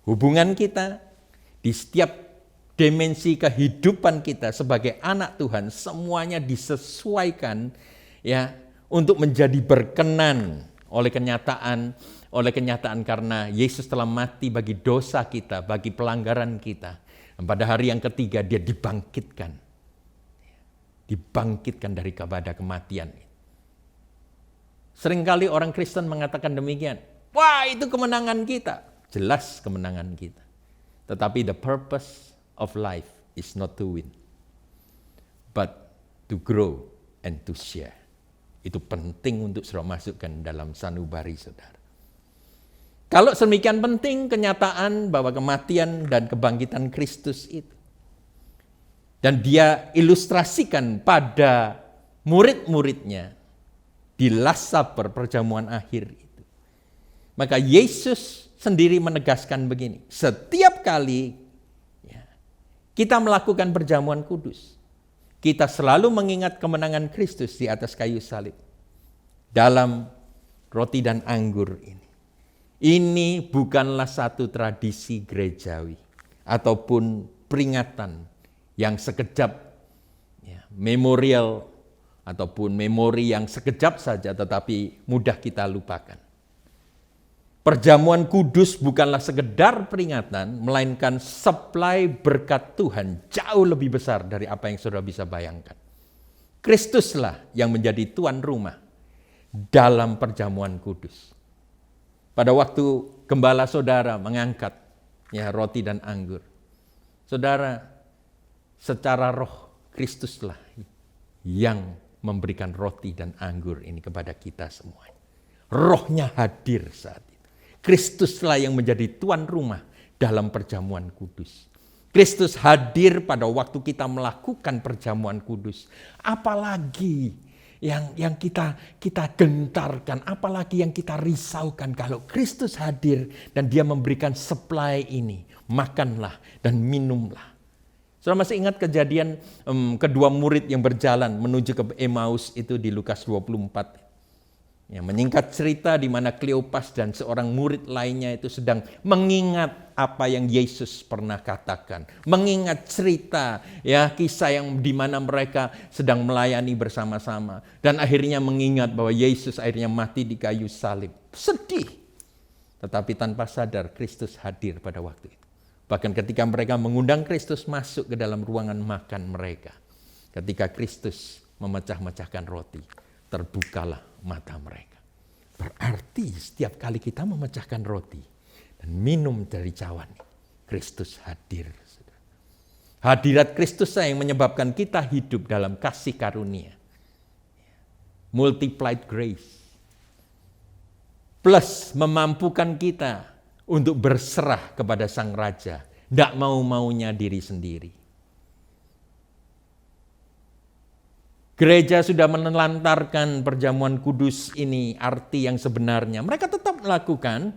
Speaker 4: Hubungan kita di setiap dimensi kehidupan kita sebagai anak Tuhan semuanya disesuaikan, ya, untuk menjadi berkenan oleh kenyataan karena Yesus telah mati bagi dosa kita, bagi pelanggaran kita. Dan pada hari yang ketiga dia dibangkitkan dari kepada kematian. Seringkali orang Kristen mengatakan demikian. Wah, itu kemenangan kita. Jelas kemenangan kita. Tetapi the purpose of life is not to win, but to grow and to share. Itu penting untuk saudara masukkan dalam sanubari saudara. Kalau sedemikian penting kenyataan bahwa kematian dan kebangkitan Kristus itu, dan dia ilustrasikan pada murid-muridnya di Last Supper, perjamuan akhir itu. Maka Yesus sendiri menegaskan begini, setiap kali kita melakukan perjamuan kudus, kita selalu mengingat kemenangan Kristus di atas kayu salib dalam roti dan anggur ini. Ini bukanlah satu tradisi gerejawi ataupun peringatan yang sekejap, memorial ataupun memori yang sekejap saja tetapi mudah kita lupakan. Perjamuan kudus bukanlah sekedar peringatan, melainkan supply berkat Tuhan jauh lebih besar dari apa yang saudara bisa bayangkan. Kristuslah yang menjadi tuan rumah dalam perjamuan kudus. Pada waktu gembala saudara mengangkat roti dan anggur, saudara secara roh Kristuslah yang memberikan roti dan anggur ini kepada kita semuanya. Rohnya hadir saat itu. Kristuslah yang menjadi tuan rumah dalam perjamuan kudus. Kristus hadir pada waktu kita melakukan perjamuan kudus. Apalagi yang kita gentarkan, apalagi yang kita risaukan kalau Kristus hadir dan dia memberikan supply ini. Makanlah dan minumlah. Saudara masih ingat kejadian kedua murid yang berjalan menuju ke Emmaus itu di Lukas 24. Menyingkat cerita di mana Kleopas dan seorang murid lainnya itu sedang mengingat apa yang Yesus pernah katakan. Mengingat cerita, kisah yang di mana mereka sedang melayani bersama-sama. Dan akhirnya mengingat bahwa Yesus akhirnya mati di kayu salib. Sedih. Tetapi tanpa sadar Kristus hadir pada waktu itu. Bahkan ketika mereka mengundang Kristus masuk ke dalam ruangan makan mereka. Ketika Kristus memecah-mecahkan roti, terbukalah mata mereka. Berarti setiap kali kita memecahkan roti dan minum dari cawan, Kristus hadir. Hadirat Kristus yang menyebabkan kita hidup dalam kasih karunia. Multiplied grace. Plus memampukan kita untuk berserah kepada Sang Raja. Tidak mau-maunya diri sendiri. Gereja sudah menelantarkan perjamuan kudus ini arti yang sebenarnya. Mereka tetap melakukan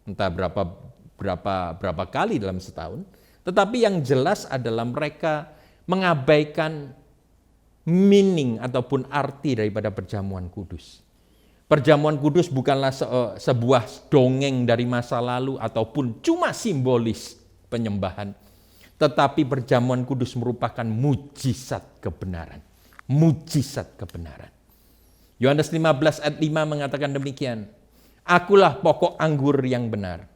Speaker 4: entah berapa kali dalam setahun. Tetapi yang jelas adalah mereka mengabaikan meaning ataupun arti daripada perjamuan kudus. Perjamuan kudus bukanlah sebuah dongeng dari masa lalu ataupun cuma simbolis penyembahan. Tetapi perjamuan kudus merupakan mujizat kebenaran. Mujizat kebenaran. Yohanes 15 ayat 5 mengatakan demikian. Akulah pokok anggur yang benar.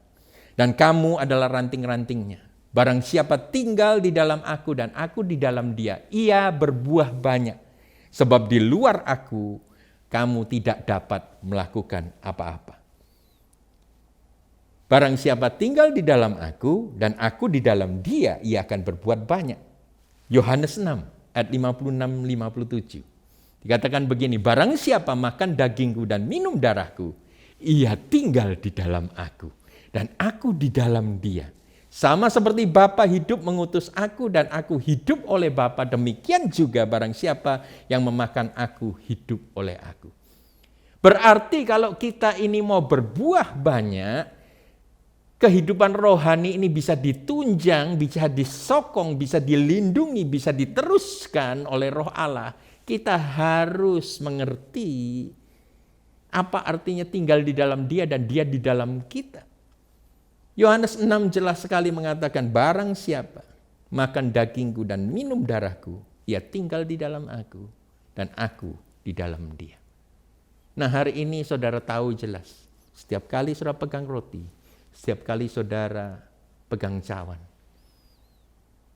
Speaker 4: Dan kamu adalah ranting-rantingnya. Barang siapa tinggal di dalam aku dan aku di dalam dia, ia berbuah banyak. Sebab di luar aku, kamu tidak dapat melakukan apa-apa. Barang siapa tinggal di dalam aku dan aku di dalam dia, ia akan berbuat banyak. Yohanes 6 ayat 56-57. Dikatakan begini, barang siapa makan dagingku dan minum darahku, ia tinggal di dalam aku dan aku di dalam dia. Sama seperti Bapa hidup mengutus aku dan aku hidup oleh Bapa, demikian juga barang siapa yang memakan aku hidup oleh aku. Berarti kalau kita ini mau berbuah banyak, kehidupan rohani ini bisa ditunjang, bisa disokong, bisa dilindungi, bisa diteruskan oleh Roh Allah. Kita harus mengerti apa artinya tinggal di dalam dia dan dia di dalam kita. Yohanes 6 jelas sekali mengatakan, barang siapa makan dagingku dan minum darahku, ia tinggal di dalam aku dan aku di dalam dia. Nah, hari ini saudara tahu jelas, setiap kali saudara pegang roti, setiap kali saudara pegang cawan,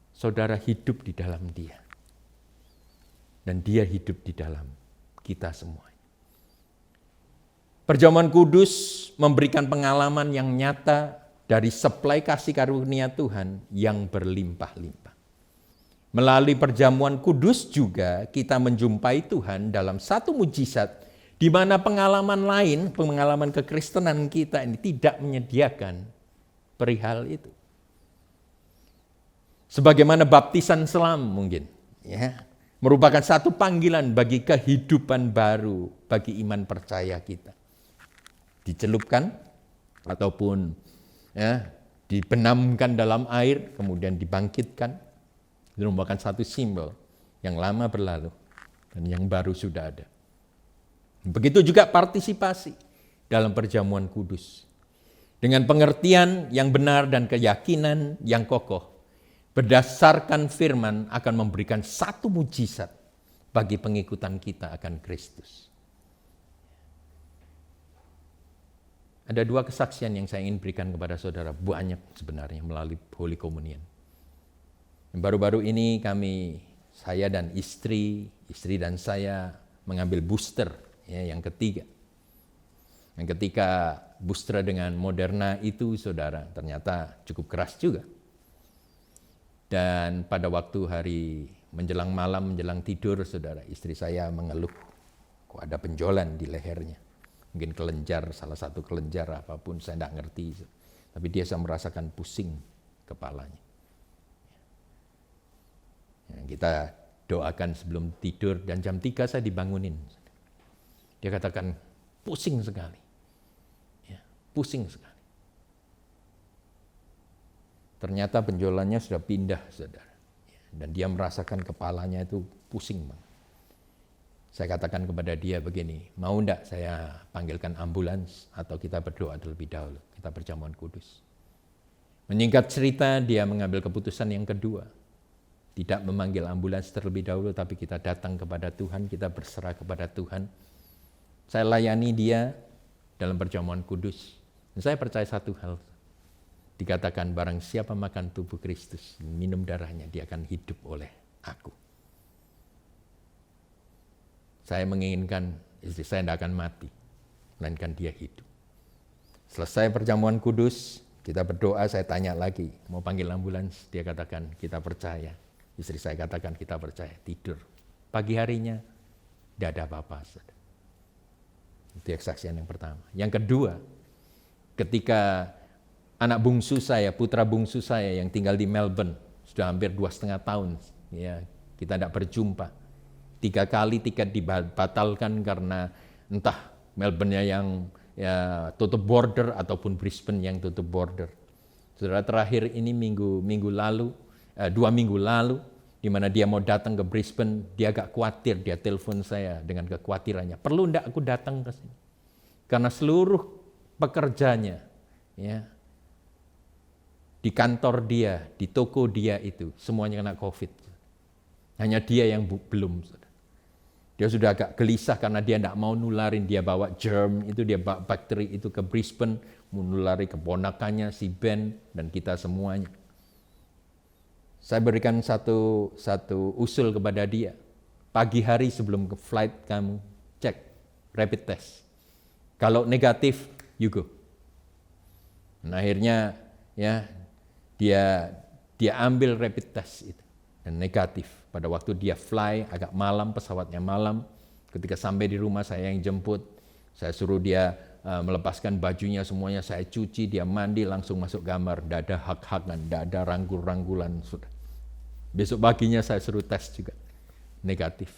Speaker 4: saudara hidup di dalam Dia. Dan Dia hidup di dalam kita semua. Perjamuan kudus memberikan pengalaman yang nyata dari suplai kasih karunia Tuhan yang berlimpah-limpah. Melalui perjamuan kudus juga kita menjumpai Tuhan dalam satu mujizat di mana pengalaman lain, pengalaman kekristenan kita ini tidak menyediakan perihal itu. Sebagaimana baptisan selam mungkin, ya, merupakan satu panggilan bagi kehidupan baru bagi iman percaya kita. Dicelupkan ataupun ya, dibenamkan dalam air, kemudian dibangkitkan. Itu merupakan satu simbol yang lama berlalu dan yang baru sudah ada. Begitu juga partisipasi dalam perjamuan kudus. Dengan pengertian yang benar dan keyakinan yang kokoh, berdasarkan firman akan memberikan satu mujizat bagi pengikutan kita akan Kristus. Ada dua kesaksian yang saya ingin berikan kepada saudara, banyak sebenarnya melalui Holy Communion. Baru-baru ini saya dan istri dan saya mengambil booster ya, yang ketiga. Yang ketika booster dengan Moderna itu saudara, ternyata cukup keras juga. Dan pada waktu hari menjelang malam, menjelang tidur saudara, istri saya mengeluh, kok ada penjolan di lehernya. Mungkin kelenjar, salah satu kelenjar apapun, saya tidak ngerti. Tapi dia merasakan pusing kepalanya. Ya, kita doakan sebelum tidur dan jam 3 saya dibangunin. Dia katakan pusing sekali. Ya, pusing sekali. Ternyata benjolannya sudah pindah, saudara. Dan dia merasakan kepalanya itu pusing banget. Saya katakan kepada dia begini, mau enggak saya panggilkan ambulans atau kita berdoa terlebih dahulu, kita perjamuan kudus. Menyingkat cerita, dia mengambil keputusan yang kedua. Tidak memanggil ambulans terlebih dahulu, tapi kita datang kepada Tuhan, kita berserah kepada Tuhan. Saya layani dia dalam perjamuan kudus. Dan saya percaya satu hal, dikatakan barang siapa makan tubuh Kristus, minum darahnya, dia akan hidup oleh aku. Saya menginginkan istri saya tidak akan mati, melainkan dia hidup. Selesai perjamuan kudus, kita berdoa, saya tanya lagi, mau panggil ambulans? Dia katakan, kita percaya. Istri saya katakan, kita percaya. Tidur. Pagi harinya, tidak ada apa-apa. Itu kesaksian yang pertama. Yang kedua, ketika anak bungsu saya, putra bungsu saya yang tinggal di Melbourne, sudah hampir 2,5 tahun, ya, kita tidak berjumpa. 3 kali tiket dibatalkan karena entah Melbourne yang tutup border ataupun Brisbane yang tutup border. Saudara, terakhir ini 2 minggu lalu, di mana dia mau datang ke Brisbane, dia agak khawatir, dia telepon saya dengan kekhawatirannya. Perlu enggak aku datang ke sini? Karena seluruh pekerjanya, ya, di kantor dia, di toko dia itu, semuanya kena COVID. Hanya dia yang belum. Dia sudah agak gelisah karena dia tidak mau nularin, dia bawa germ itu, dia bawa bakteri itu ke Brisbane, menulari keponakannya, si Ben, dan kita semuanya. Saya berikan satu usul kepada dia. Pagi hari sebelum ke flight kamu cek rapid test. Kalau negatif, you go. Nah, akhirnya ya dia ambil rapid test itu dan negatif. Pada waktu dia fly agak malam, pesawatnya malam. Ketika sampai di rumah saya yang jemput, saya suruh dia melepaskan bajunya semuanya, saya cuci, dia mandi, langsung masuk kamar. Tidak ada hak-hakan, tidak ada ranggul-ranggulan. Sudah. Besok paginya saya suruh tes juga, negatif.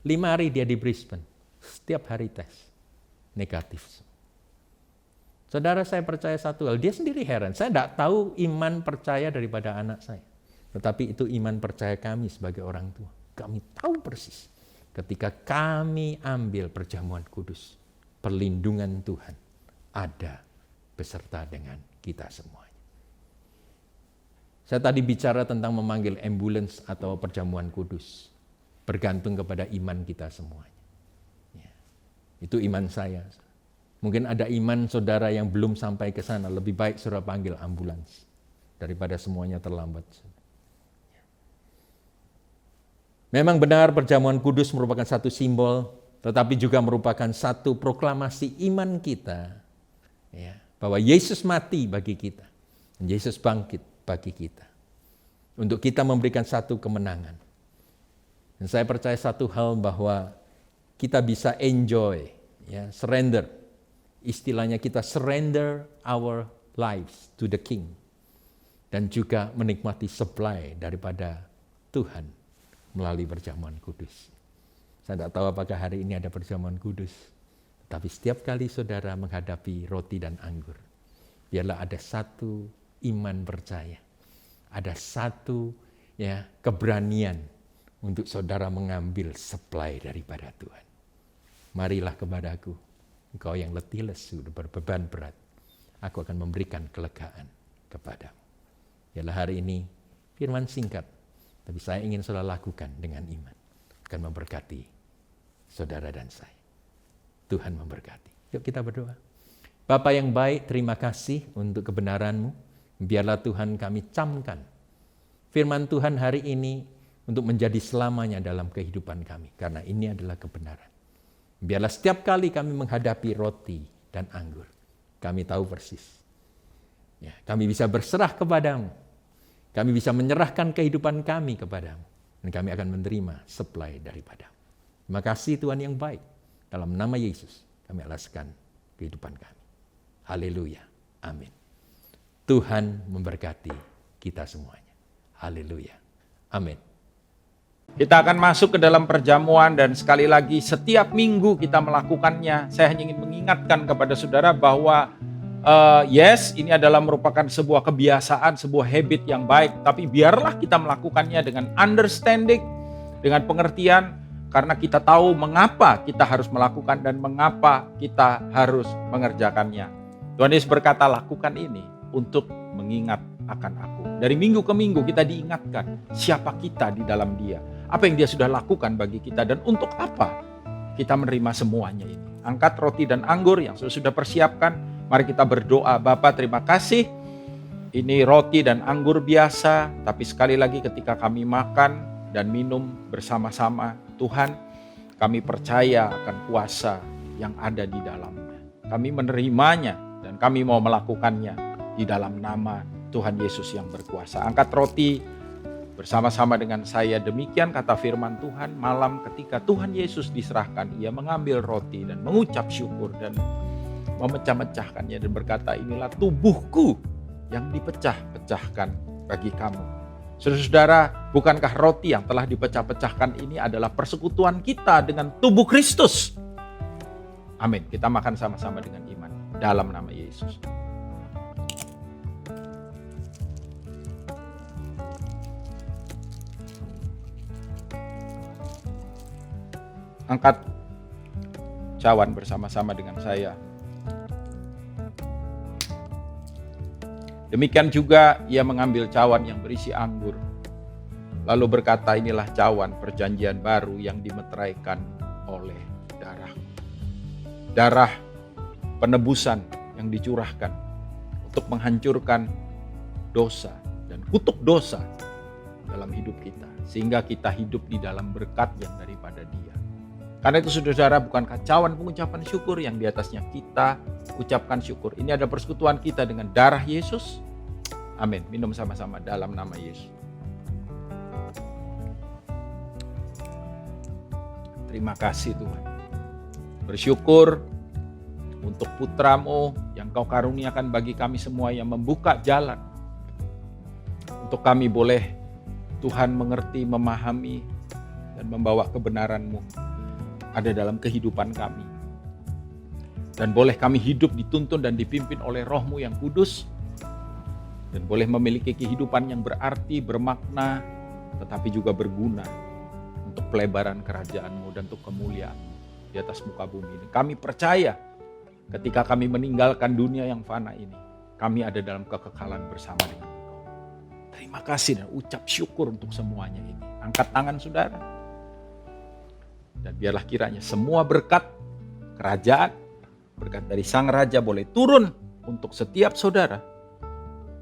Speaker 4: 5 hari dia di Brisbane, setiap hari tes, negatif. Saudara, saya percaya satu hal, dia sendiri heran. Saya tidak tahu iman percaya daripada anak saya. Tetapi itu iman percaya kami sebagai orang tua. Kami tahu persis ketika kami ambil perjamuan kudus, perlindungan Tuhan ada beserta dengan kita semuanya. Saya tadi bicara tentang memanggil ambulans atau perjamuan kudus. Bergantung kepada iman kita semuanya. Ya. Itu iman saya. Mungkin ada iman saudara yang belum sampai ke sana, lebih baik saudara panggil ambulans daripada semuanya terlambat. Memang benar perjamuan kudus merupakan satu simbol, tetapi juga merupakan satu proklamasi iman kita, ya, bahwa Yesus mati bagi kita, dan Yesus bangkit bagi kita, untuk kita memberikan satu kemenangan. Dan saya percaya satu hal bahwa kita bisa enjoy, ya, surrender. Istilahnya kita surrender our lives to the King. Dan juga menikmati supply daripada Tuhan melalui perjamuan kudus. Saya tidak tahu apakah hari ini ada perjamuan kudus. Tapi setiap kali saudara menghadapi roti dan anggur, biarlah ada satu iman percaya. Ada satu, ya, keberanian untuk saudara mengambil supply daripada Tuhan. Marilah kepadaku, engkau yang letih lesu, berbeban berat, aku akan memberikan kelegaan kepadamu. Biarlah hari ini firman singkat, tapi saya ingin saudara lakukan dengan iman. Akan memberkati saudara dan saya. Tuhan memberkati. Yuk kita berdoa. Bapa yang baik, terima kasih untuk kebenaran-Mu. Biarlah Tuhan kami camkan firman Tuhan hari ini untuk menjadi selamanya dalam kehidupan kami. Karena ini adalah kebenaran. Biarlah setiap kali kami menghadapi roti dan anggur, kami tahu persis. Ya, kami bisa berserah kepadamu. Kami bisa menyerahkan kehidupan kami kepadamu. Dan kami akan menerima supply daripadamu. Terima kasih Tuhan yang baik. Dalam nama Yesus kami alaskan kehidupan kami. Haleluya. Amin. Tuhan memberkati kita semuanya. Haleluya. Amin.
Speaker 5: Kita akan masuk ke dalam perjamuan dan sekali lagi setiap minggu kita melakukannya. Saya hanya ingin mengingatkan kepada saudara bahwa yes, ini adalah merupakan sebuah kebiasaan, sebuah habit yang baik. Tapi biarlah kita melakukannya dengan understanding, dengan pengertian. Karena kita tahu mengapa kita harus melakukan dan mengapa kita harus mengerjakannya. Tuhan Yesus berkata, lakukan ini untuk mengingat akan aku. Dari minggu ke minggu kita diingatkan siapa kita di dalam Dia. Apa yang Dia sudah lakukan bagi kita dan untuk apa kita menerima semuanya ini. Angkat roti dan anggur yang sudah persiapkan. Mari kita berdoa. Bapa, terima kasih. Ini roti dan anggur biasa, tapi sekali lagi ketika kami makan dan minum bersama-sama, Tuhan, kami percaya akan kuasa yang ada di dalamnya. Kami menerimanya dan kami mau melakukannya di dalam nama Tuhan Yesus yang berkuasa. Angkat roti bersama-sama dengan saya. Demikian kata firman Tuhan, malam ketika Tuhan Yesus diserahkan, Ia mengambil roti dan mengucap syukur dan memecah-mecahkannya dan berkata, inilah tubuhku yang dipecah-pecahkan bagi kamu. Saudara-saudara, bukankah roti yang telah dipecah-pecahkan ini adalah persekutuan kita dengan tubuh Kristus? Amin. Kita makan sama-sama dengan iman dalam nama Yesus. Angkat cawan bersama-sama dengan saya. Demikian juga ia mengambil cawan yang berisi anggur. Lalu berkata, inilah cawan perjanjian baru yang dimeteraikan oleh darah. Darah penebusan yang dicurahkan untuk menghancurkan dosa dan kutuk dosa dalam hidup kita. Sehingga kita hidup di dalam berkat yang daripada Dia. Karena itu saudara, bukankah cawan pengucapan syukur yang di atasnya kita ucapkan syukur. Ini ada persekutuan kita dengan darah Yesus. Amin. Minum sama-sama dalam nama Yesus. Terima kasih Tuhan. Bersyukur untuk putra-Mu yang Kau karuniakan bagi kami semua, yang membuka jalan untuk kami boleh Tuhan mengerti, memahami, dan membawa kebenaran-Mu ada dalam kehidupan kami. Dan boleh kami hidup dituntun dan dipimpin oleh Roh-Mu yang kudus. Dan boleh memiliki kehidupan yang berarti, bermakna, tetapi juga berguna untuk pelebaran kerajaan-Mu dan untuk kemuliaan di atas muka bumi ini. Kami percaya ketika kami meninggalkan dunia yang fana ini, kami ada dalam kekekalan bersama dengan Engkau. Terima kasih dan ucap syukur untuk semuanya ini. Angkat tangan saudara. Dan biarlah kiranya semua berkat kerajaan, berkat dari Sang Raja boleh turun untuk setiap saudara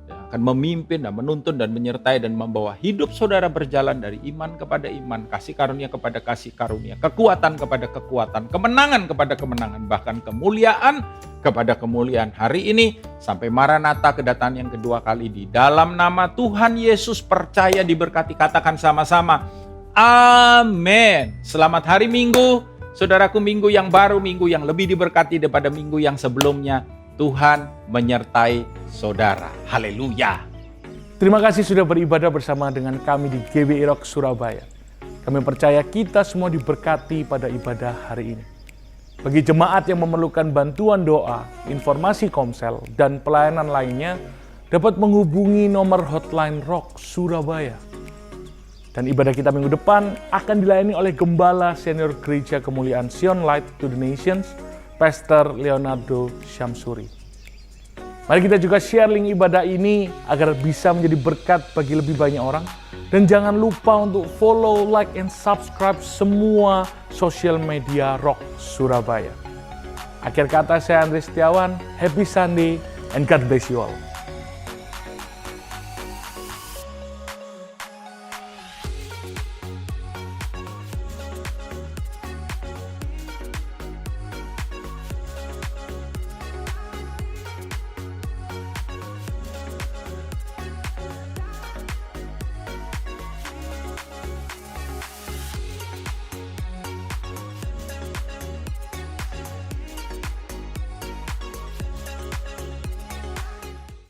Speaker 5: yang akan memimpin dan menuntun dan menyertai dan membawa hidup saudara berjalan dari iman kepada iman, kasih karunia kepada kasih karunia, kekuatan kepada kekuatan, kemenangan kepada kemenangan, bahkan kemuliaan kepada kemuliaan hari ini sampai Maranatha kedatangan yang kedua kali. Di dalam nama Tuhan Yesus percaya diberkati, katakan sama-sama amin. Selamat hari Minggu, saudaraku, minggu yang baru, minggu yang lebih diberkati daripada minggu yang sebelumnya. Tuhan menyertai saudara. Haleluya.
Speaker 1: Terima kasih sudah beribadah bersama dengan kami di GBI Rock Surabaya. Kami percaya kita semua diberkati pada ibadah hari ini. Bagi jemaat yang memerlukan bantuan doa, informasi komsel, dan pelayanan lainnya, dapat menghubungi nomor hotline Rock Surabaya. Dan ibadah kita minggu depan akan dilayani oleh Gembala Senior Gereja Kemuliaan Sion Light to the Nations, Pastor Leonardo Syamsuri. Mari kita juga share link ibadah ini agar bisa menjadi berkat bagi lebih banyak orang. Dan jangan lupa untuk follow, like, and subscribe semua sosial media Rock Surabaya. Akhir kata, saya Andri Setiawan. Happy Sunday and God bless you all.